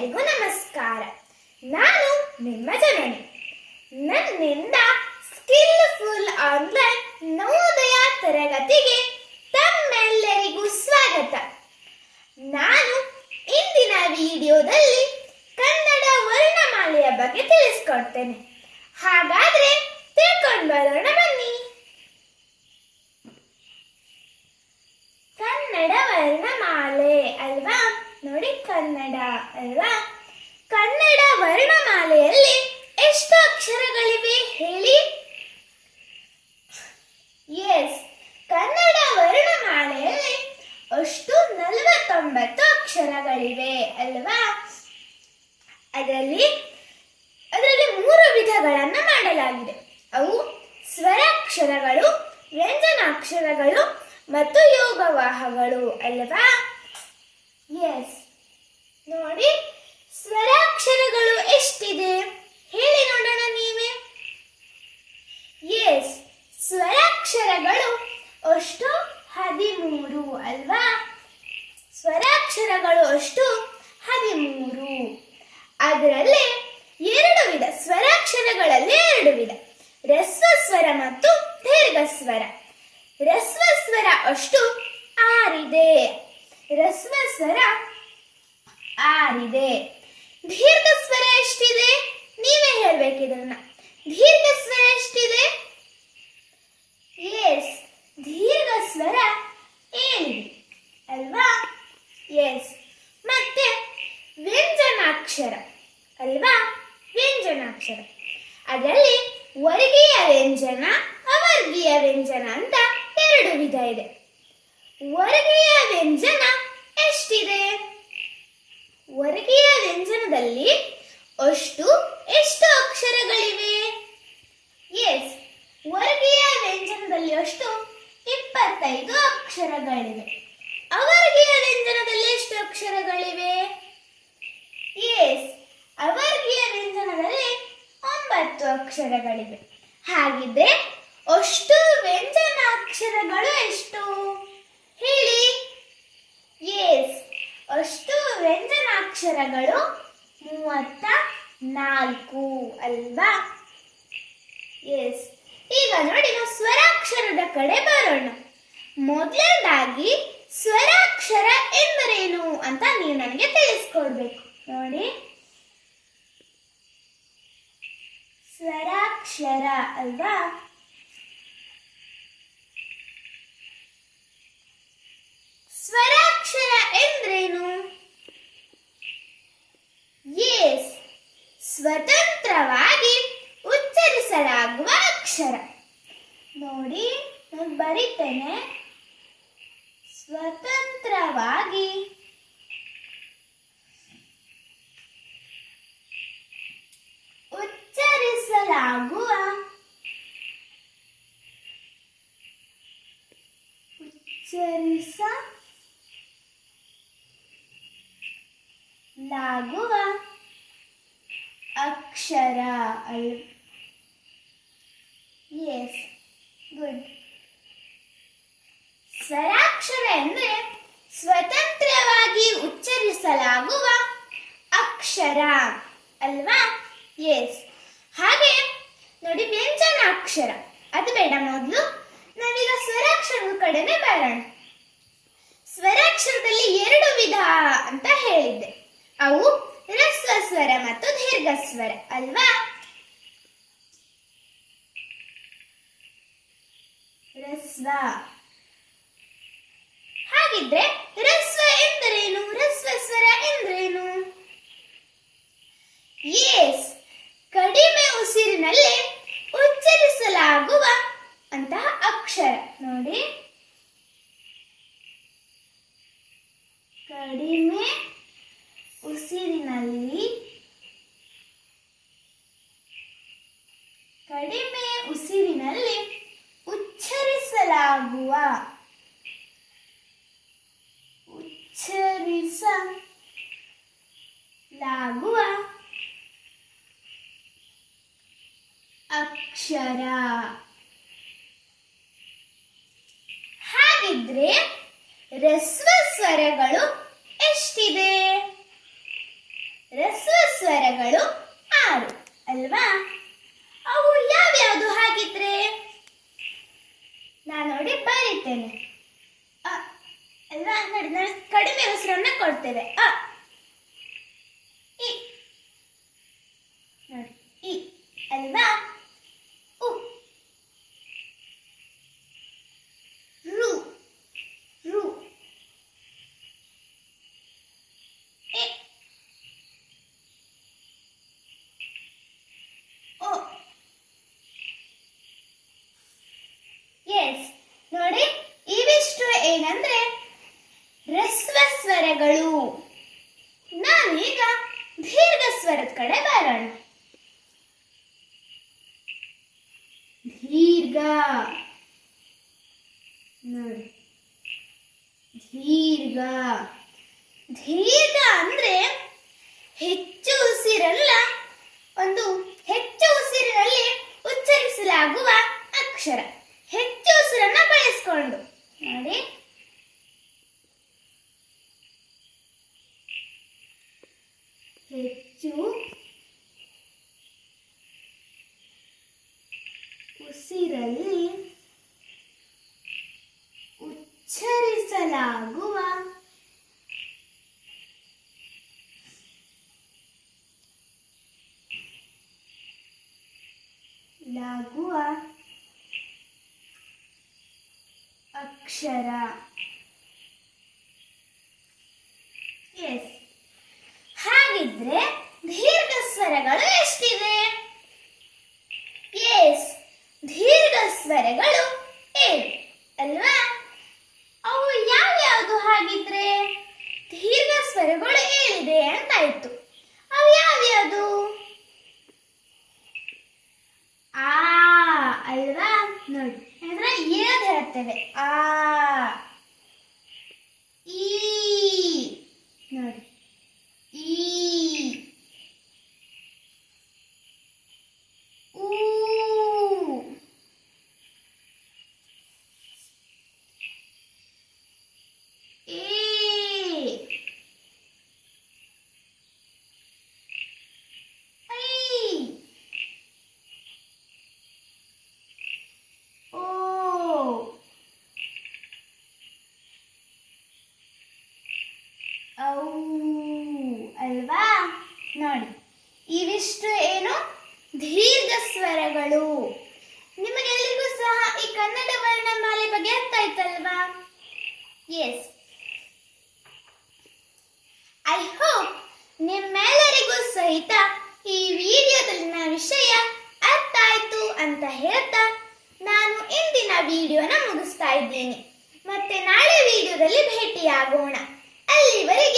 ಎಲ್ಲರಿಗೂ ನಮಸ್ಕಾರ. ನಾನು ನಿಮ್ಮ ಜನನಿ. ನನ್ನಿಂದ ಸ್ಕಿಲ್ಫುಲ್ ಆನ್ಲೈನ್ ನವೋದಯ ತರಗತಿಗೆ ತಮ್ಮೆಲ್ಲರಿಗೂ ಸ್ವಾಗತ. ನಾನು ಇಂದಿನ ವಿಡಿಯೋದಲ್ಲಿ ಕನ್ನಡ ವರ್ಣಮಾಲೆಯ ಬಗ್ಗೆ ತಿಳಿಸ್ಕೊಡ್ತೇನೆ. ಹಾಗಾದ್ರೆ ತಿಳ್ಕೊಂಡು ಬರೋಣ ಬನ್ನಿ. ಕನ್ನಡ ವರ್ಣಮಾಲೆ ಅಲ್ವಾ? ನೋಡಿ, ಕನ್ನಡ ಅಲ್ವಾ? ಕನ್ನಡ ವರ್ಣಮಾಲೆಯಲ್ಲಿ ಎಷ್ಟು ಅಕ್ಷರಗಳಿವೆ ಹೇಳಿ? ಎಸ್, ಕನ್ನಡ ವರ್ಣಮಾಲೆಯಲ್ಲಿ ಅಷ್ಟು 49 ಅಕ್ಷರಗಳಿವೆ ಅಲ್ವಾ? ಅದರಲ್ಲಿ 3 ವಿಧಗಳನ್ನು ಮಾಡಲಾಗಿದೆ. ಅವು ಸ್ವರಾಕ್ಷರಗಳು, ವ್ಯಂಜನಾಕ್ಷರಗಳು ಮತ್ತು ಯೋಗವಾಹಗಳು ಅಲ್ವಾ? ಎಸ್, ನೋಡಿ, ಸ್ವರಾಕ್ಷರಗಳು ಎಷ್ಟಿದೆ ಹೇಳಿ ನೋಡೋಣ ನೀವೇ. ಎಸ್, ಸ್ವರಾಕ್ಷರಗಳು ಅಷ್ಟು 13 ಅಲ್ವಾ? ಸ್ವರಾಕ್ಷರಗಳು ಅಷ್ಟು 13. ಅದರಲ್ಲಿ 2 ವಿಧ, ಸ್ವರಾಕ್ಷರಗಳಲ್ಲಿ 2 ವಿಧ, ಹ್ರಸ್ವ ಸ್ವರ ಮತ್ತು ದೀರ್ಘ ಸ್ವರ. ಹ್ರಸ್ವ ಸ್ವರ ಅಷ್ಟು 6 ಇದೆ. ಹ್ರಸ್ವ ಸ್ವರ 6 ಇದೆ. ದೀರ್ಘ ಸ್ವರ ಎಷ್ಟಿದೆ ನೀವೇ ಹೇಳ್ಬೇಕಿದನ್ನ. ದೀರ್ಘ ಸ್ವರ ಎಷ್ಟಿದೆ? ಎಸ್, ದೀರ್ಘ ಸ್ವರ 7 ಅಲ್ವಾ? ಎಸ್, ಮತ್ತೆ ವ್ಯಂಜನಾಕ್ಷರ ಅಲ್ವಾ? ವ್ಯಂಜನಾಕ್ಷರ ಅದರಲ್ಲಿ ವರ್ಗೀಯ ವ್ಯಂಜನ, ಅವರ್ಗೀಯ ವ್ಯಂಜನ ಅಂತ 2 ವಿಧ ಇದೆ. ವರ್ಗೀಯ ವ್ಯಂಜನ ಎಷ್ಟಿದೆ? ವರ್ಗೀಯ ವ್ಯಂಜನದಲ್ಲಿ ಎಷ್ಟು ಅಕ್ಷರಗಳಿವೆ? ಎಸ್, ವರ್ಗೀಯ ವ್ಯಂಜನದಲ್ಲಿ ಅಷ್ಟು 25 ಅಕ್ಷರಗಳಿವೆ. ಅವರ್ಗೀಯ ವ್ಯಂಜನದಲ್ಲಿ ಎಷ್ಟು ಅಕ್ಷರಗಳಿವೆ? ಎಸ್, ಅವರ್ಗೀಯ ವ್ಯಂಜನದಲ್ಲಿ 9 ಅಕ್ಷರಗಳಿವೆ. ಹಾಗಿದ್ರೆ ಅಷ್ಟು ವ್ಯಂಜನಾಕ್ಷರಗಳು ಎಷ್ಟು ಹೇಳಿ? ಎಸ್, ಅಷ್ಟು ವ್ಯಂಜನಾಕ್ಷರಗಳು 34 ಅಲ್ವಾ? ಎಸ್, ಈಗ ನೋಡಿ, ನಾವು ಸ್ವರಾಕ್ಷರದ ಕಡೆ ಬರೋಣ. ಮೊದಲನೇದಾಗಿ ಸ್ವರಾಕ್ಷರ ಎಂದರೇನು ಅಂತ ನೀವು ನನಗೆ ತಿಳಿಸ್ಕೊಡ್ಬೇಕು. ನೋಡಿ, ಸ್ವರಾಕ್ಷರ ಅಲ್ವಾ? ಸ್ವರಾಕ್ಷರ ಎಂದ್ರೇನು? ಎಸ್, ಸ್ವತಂತ್ರವಾಗಿ ಉಚ್ಚರಿಸಲಾಗುವ ಅಕ್ಷರ. ನೋಡಿ, ನಾನು ಬರೀತೇನೆ. ಸ್ವತಂತ್ರವಾಗಿ ಉಚ್ಚರಿಸಲಾಗುವ ಅಕ್ಷರ. S, good. ಸ್ವರಾಕ್ಷರ ಎಂದ್ರೆ ಸ್ವತಂತ್ರವಾಗಿ ಉಚ್ಚರಿಸಲಾಗುವ ಅಕ್ಷರ ಅಲ್ವಾ? ಎಸ್, ಹಾಗೆ ನೋಡಿ, ವ್ಯಂಜನಾಕ್ಷರ ಅದು ಬೇಡ, ಮೊದಲು ನಾವೀಗ ಸ್ವರಾಕ್ಷರದ ಕಡೆನೆ ಬರೋಣ. ಸ್ವರಾಕ್ಷರದಲ್ಲಿ 2 ವಿಧ ಅಂತ ಹೇಳಿದ್ದೆ. ಅವು ಹ್ರಸ್ವ ಸ್ವರ ಮತ್ತು ದೀರ್ಘ ಸ್ವರ ಅಲ್ವಾ? ಹ್ರಸ್ವ. ಹಾಗಿದ್ರೆ ಹ್ರಸ್ವ ಎಂದರೇನು? ಹ್ರಸ್ವ ಸ್ವರ ಎಂದರೇನು? ಎಸ್, ಕಡಿಮೆ ಉಸಿರಿನಲ್ಲಿ ಉಚ್ಚರಿಸಲಾಗುವ ಅಂತಹ ಅಕ್ಷರ. ನೋಡಿ, ಕಡಿಮೆ ಉಸಿರಿನಲ್ಲಿ ಉಚ್ಚರಿಸಲಾಗುವ ಅಕ್ಷರ. ಹಾಗಿದ್ರೆ ಹ್ರಸ್ವ ಸ್ವರಗಳು ಎಷ್ಟಿದೆ? ಸ್ವರಗಳು 6 ಅಲ್ವಾ? ಅವು ಯಾವ್ಯಾವುದು ಹಾಗಿದ್ರೆ ನಾನು ನೋಡಿ ಬರೀತೇನೆ. ಅಲ್ವಾ? ನೋಡಿ, ನಾವು ಕಡಿಮೆ ಉಸಿರನ್ನ ಕೊಡ್ತೇವೆ. ಇ ನೋಡಿ, ಇ ಅಲ್ವಾ? ಉ ರು ರು ಎ ಓ. ಎಸ್, ನೋಡಿ, ಇವಿಷ್ಟು ಏನಂದ್ರೆ ಹ್ರಸ್ವ ಸ್ವರಗಳು. ನಾವೀಗ ದೀರ್ಘ ಸ್ವರದ ಕಡೆ ಬರೋಣ. ದೀರ್ಘ ನೋಡಿ, ದೀರ್ಘ ದೀರ್ಘ ಅಂದ್ರೆ ಹೆಚ್ಚು ಉಸಿರಲ್ಲ, ಒಂದು ಹೆಚ್ಚು ಉಸಿರಿನಲ್ಲಿ ಉಚ್ಚರಿಸಲಾಗುವ ಅಕ್ಷರ. ಹೆಚ್ಚು ಉಸಿರನ್ನ ಬಳಸ್ಕೊಂಡು ನೋಡಿ, ಹೆಚ್ಚು ಉಸಿರಲ್ಲಿ ಉಚ್ಚರಿಸಲಾಗುವ ಅಕ್ಷರ. ಎಸ್, ಹಾಗಿದ್ರೆ ದೀರ್ಘ ಸ್ವರಗಳು ಎಷ್ಟಿವೆ? ಎಸ್, ದೀರ್ಘ ಸ್ವರಗಳು 7 ಅಲ್ವಾ? ಅವು ಯಾವ್ಯಾವುದು ಹಾಗಿದ್ರೆ? ದೀರ್ಘ ಸ್ವರಗಳು 7 ಇದೆ ಅಂತಾಯ್ತು. ಅವು ಯಾವ್ಯಾವುದು? ಆ ಅಲ್ವಾ? ನೋಡಿ, ಅಂದ್ರೆ ಏದ್ ಹೇಳ್ತೇವೆ. ಆ. ಈ ನೋಡಿ, ಈ. ಊ. ಏ. ಐ. ಓ. ಔ ಅಲ್ವಾ? ನೋಡಿ, ಇವಿಷ್ಟು ಏನು ದೀರ್ಘ ಸ್ವರಗಳು. ನಿಮಗೆಲ್ಲರಿಗೂ ಸಹ ಈ ಕನ್ನಡ ವರ್ಣಮಾಲೆ ಬಗ್ಗೆ ಅರ್ಥ ಆಯ್ತಲ್ವಾ? ಎಸ್, ಐ ಹೋಪ್ ನಿಮ್ಮೆಲ್ಲರಿಗೂ ಸಹಿತ ಈ ವಿಡಿಯೋದಲ್ಲಿನ ವಿಷಯ ಅರ್ಥ ಆಯ್ತು ಅಂತ ಹೇಳ್ತಾ ನಾನು ಇಂದಿನ ವಿಡಿಯೋನ ಮುಗಿಸ್ತಾ ಇದ್ದೀನಿ. ಮತ್ತೆ ನಾಳೆ ವಿಡಿಯೋದಲ್ಲಿ ಭೇಟಿಯಾಗೋಣ. ಅಲ್ಲಿವರೆಗೆ